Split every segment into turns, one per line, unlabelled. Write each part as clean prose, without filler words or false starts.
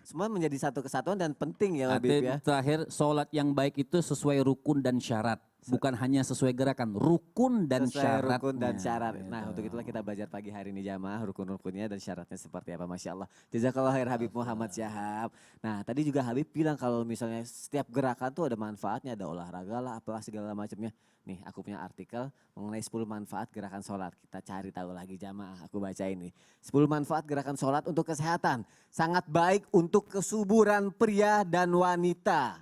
semua menjadi satu kesatuan dan penting ya Habib
Artinya
ya.
terakhir sholat yang baik itu sesuai rukun dan syarat. Bukan hanya sesuai gerakan, rukun dan
Sesuai
syaratnya.
rukun dan syarat. Nah,
Gitu.
untuk itulah kita belajar pagi hari ini jamaah, rukun-rukunnya dan syaratnya seperti apa. Masya Allah. Jazakallah khair Habib Muhammad Syahab. Nah, tadi juga Habib bilang kalau misalnya setiap gerakan tuh ada manfaatnya, ada olahraga lah, apalah segala macamnya. Nih, aku punya artikel mengenai 10 manfaat gerakan sholat. Kita cari tahu lagi jamaah, aku baca ini. 10 manfaat gerakan sholat untuk kesehatan. Sangat baik untuk kesuburan pria dan wanita.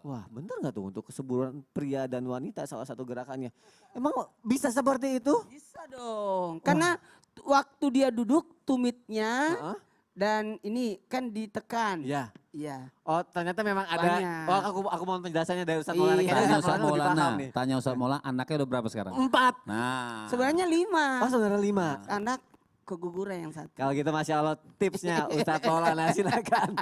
Wah bener gak tuh untuk kesuburan pria dan wanita salah satu gerakannya. Emang bisa seperti itu?
Bisa dong. Karena waktu dia duduk tumitnya
Heeh.
dan ini kan ditekan.
Iya.
Iya.
Oh ternyata memang ada.
Banyak.
Oh aku mau penjelasannya dari Ustadz
Iya.
Maulana.
Tanya
Kayaknya
Ustaz
lebih paham
Maulana,
nih.
tanya Ustaz Maulana anaknya udah berapa sekarang?
4.
Nah.
Sebenarnya 5.
Oh sebenarnya 5.
Anak keguguran yang satu.
Kalau gitu Masya Allah tipsnya Ustadz Maulana silakan.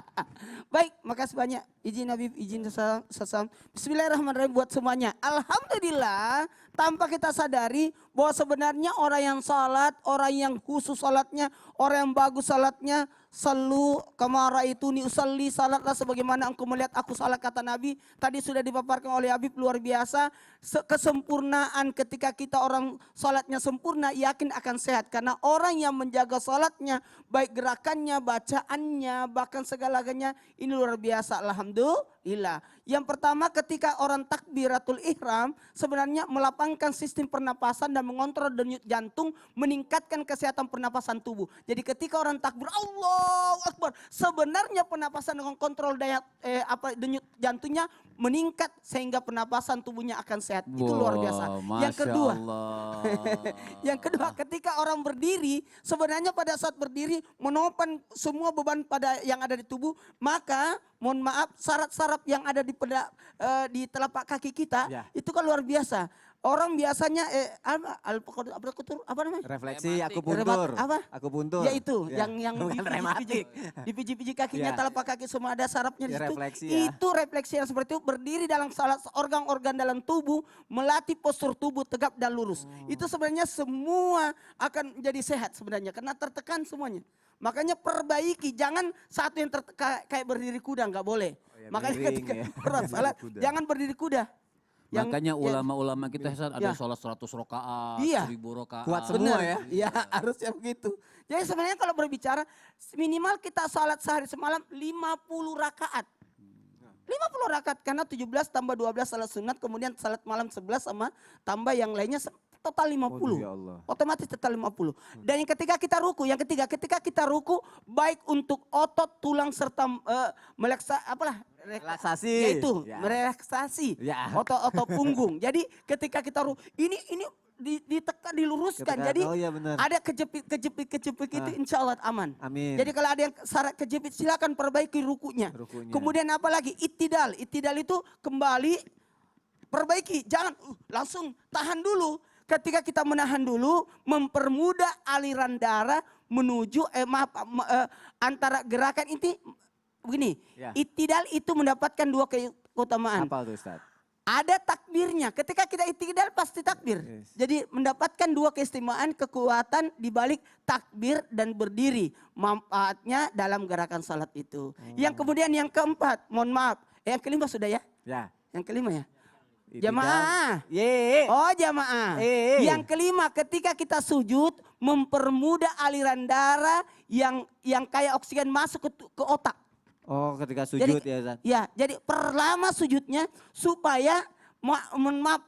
Baik, makasih banyak. Izin Habib, izin sesam. Bismillahirrahmanirrahim buat semuanya. Alhamdulillah, tanpa kita sadari bahwa sebenarnya orang yang salat, orang yang khusus salatnya, orang yang bagus salatnya, selalu kamara itu ni usalli, salatlah sebagaimana engkau melihat aku salat, kata Nabi. Tadi sudah dipaparkan oleh Habib, luar biasa. Kesempurnaan ketika kita orang salatnya sempurna, yakin akan sehat. Karena orang yang menjaga salatnya, baik gerakannya, bacaannya, bahkan segala-galanya, ini luar biasa. Alhamdulillah. Yang pertama ketika orang takbiratul ihram sebenarnya melapangkan sistem pernapasan dan mengontrol denyut jantung, meningkatkan kesehatan pernapasan tubuh. Jadi ketika orang takbir Allahu Akbar, sebenarnya pernapasan dengan kontrol denyut jantungnya meningkat sehingga pernapasan tubuhnya akan sehat. Itu luar biasa. Yang kedua, yang kedua ketika orang berdiri, sebenarnya pada saat berdiri menopang semua beban pada yang ada di tubuh, maka mohon maaf saraf-saraf yang ada di telapak kaki kita itu kan luar biasa. Orang biasanya apa namanya?
Refleksi akupuntur.
Apa?
Akupuntur.
Ya itu,
Ya.
yang
Bukan rematik.
dipijik-pijik kakinya,
Ya.
telapak kaki semua ada sarafnya di
Ya,
situ.
refleksi ya.
Itu refleksi yang seperti itu, berdiri dalam salah organ-organ dalam tubuh, melatih postur tubuh tegap dan lurus. Itu sebenarnya semua akan menjadi sehat sebenarnya karena tertekan semuanya. Makanya perbaiki, jangan satu yang kayak berdiri kuda, nggak boleh.
ya,
Makanya
miring
ketika
ya.
orang salat jangan berdiri kuda.
Makanya ulama-ulama kita ada sholat 100 rakaat,
Iya.
1000 rakaat.
Kuat semua ya.
Iya harusnya begitu. Jadi sebenarnya kalau berbicara minimal kita salat sehari semalam 50 rakaat. 50 rakaat karena 17 tambah 12 salat sunat, kemudian salat malam 11 sama tambah yang lainnya total 50.
Ya Allah.
Otomatis total 50. Dan yang ketika kita ruku, yang ketiga ketika kita ruku baik untuk otot, tulang serta
Relaksasi.
yaitu
Ya.
merelaksasi
Ya.
otot punggung. Jadi ketika kita ini ditekan, diluruskan.
Ketika-
Jadi
oh iya benar.
ada kejepit itu insya Allah aman.
Amin.
Jadi kalau ada yang syarat kejepit silakan perbaiki rukunya.
Rukunya.
Kemudian apa lagi? Ittidal. Ittidal itu kembali perbaiki. Jangan langsung tahan dulu. Ketika kita menahan dulu, mempermudah aliran darah menuju antara gerakan ini begini.
Ya.
Ittidal itu mendapatkan 2 keutamaan.
Apa tuh Ustaz?
Ada takbirnya. Ketika kita ittidal pasti takbir.
Yes.
Jadi mendapatkan 2 keistimewaan, kekuatan di balik takbir dan berdiri. Manfaatnya dalam gerakan salat itu. Yang kemudian yang keempat, mohon maaf. Yang kelima sudah ya?
Ya.
Yang kelima ya?
Ittidal.
Jamaah.
Ye.
Oh jamaah. Yang kelima ketika kita sujud mempermudah aliran darah yang kayak oksigen masuk ke otak.
Oh ketika sujud
Jadi,
ya Ustaz.
ya, jadi perlama sujudnya supaya maaf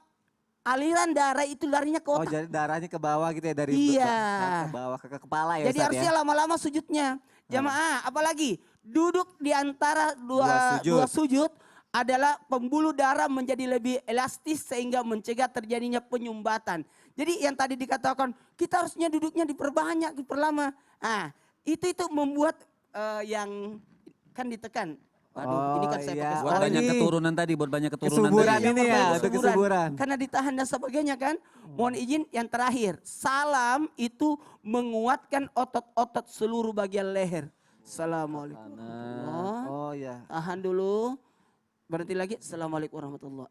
aliran darah itu larinya ke
Oh
otak.
jadi darahnya ke bawah gitu ya dari
Iya.
ke bawah ke kepala ya
Jadi
Ustaz
harusnya
ya.
lama-lama sujudnya. Jamaah, apalagi duduk di antara
Dua
dua sujud adalah pembuluh darah menjadi lebih elastis sehingga mencegah terjadinya penyumbatan. Jadi yang tadi dikatakan kita harusnya duduknya diperbanyak, diperlama. Nah, itu membuat yang kan ditekan. Waduh,
Oh,
ini kan saya
iya.
pakai
Buat
Oh,
banyak
ini
keturunan tadi, buat banyak keturunan
kesuburan
tadi.
ini ya, untuk kesuburan.
Karena ditahan dan sebagainya kan. Mohon izin yang terakhir. Salam itu menguatkan otot-otot seluruh bagian leher. Assalamualaikum warahmatullahi.
Oh ya.
Tahan dulu. Berhenti lagi. Assalamualaikum warahmatullahi.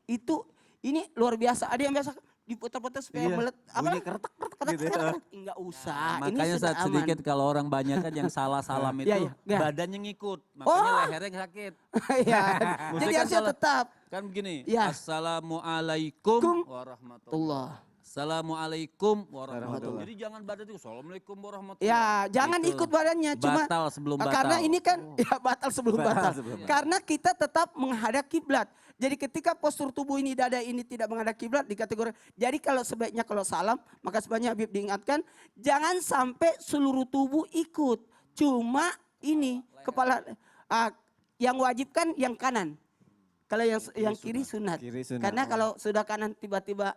Ini luar biasa. Ada yang biasa diputar-putar supaya
Iya,
melet apa?
bunyi keretek gitu ya.
Enggak usah. Ini
Makanya
sudah
saat
aman.
sedikit kalau orang banyak kan yang salah salam itu
Iya, iya.
badannya ngikut, makanya
Oh.
lehernya sakit.
Iya.
Maksudnya
Jadi
kan
harusnya
salah.
tetap.
Kan begini,
Iya.
Assalamualaikum
Kum.
warahmatullahi.
Allah.
Assalamualaikum warahmatullahi.
Warahmatullahi.
Jadi jangan badan itu Assalamualaikum warahmatullahi.
Ya, jangan
Gitu.
ikut badannya, cuma
Batal sebelum batal.
karena ini kan ya batal sebelum
Batal
batal.
sebelum batal.
Karena kita tetap menghadap kiblat. Jadi ketika postur tubuh ini dada ini tidak menghadap kiblat di kategori. Jadi kalau sebaiknya kalau salam, maka sebaiknya Habib diingatkan jangan sampai seluruh tubuh ikut. Cuma ini kepala yang wajib kan yang kanan. Kalau yang kiri sunat.
Kiri sunat.
Karena kalau sudah kanan tiba-tiba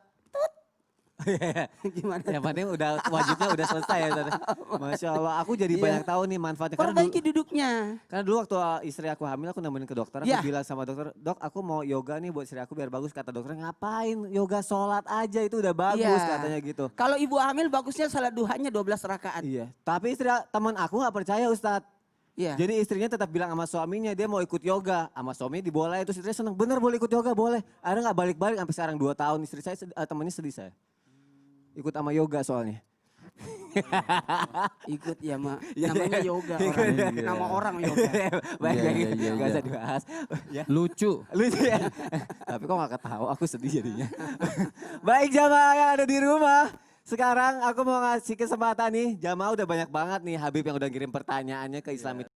gimana?
Yang penting udah wajibnya udah selesai ya. Tadi. Masya Allah, aku jadi
Iya.
banyak tahu nih manfaatnya. Karena
Perbaiki duduknya.
karena dulu waktu istri aku hamil, aku nemenin ke dokter. Aku
Iya.
bilang sama dokter, dok aku mau yoga nih buat istri aku biar bagus. Kata dokter, ngapain yoga sholat aja itu udah bagus
Iya.
katanya gitu.
Kalau ibu hamil bagusnya salat duhanya 12 rakaat.
Iya, tapi istri teman aku nggak percaya Ustadz.
Iya.
Jadi istrinya tetap bilang sama suaminya dia mau ikut yoga. Sama suaminya dibolehin, terus istrinya seneng, bener boleh ikut yoga boleh. Akhirnya nggak balik-balik sampai sekarang 2 tahun. Istri saya, temennya sedih saya. Ikut sama yoga soalnya.
Ikut ya mak,
Iya,
namanya
iya.
yoga
Ikut,
orang.
iya.
Nama orang yoga.
Baik,
Iya,
baik,
iya, iya,
nggak
iya.
usah dibahas. Ya.
Lucu.
Lucu ya. Tapi kok gak ketawa, aku sedih jadinya. Baik jamaah yang ada di rumah. Sekarang aku mau ngasih kesempatan nih. Jamaah udah banyak banget nih Habib yang udah kirim pertanyaannya ke Islamic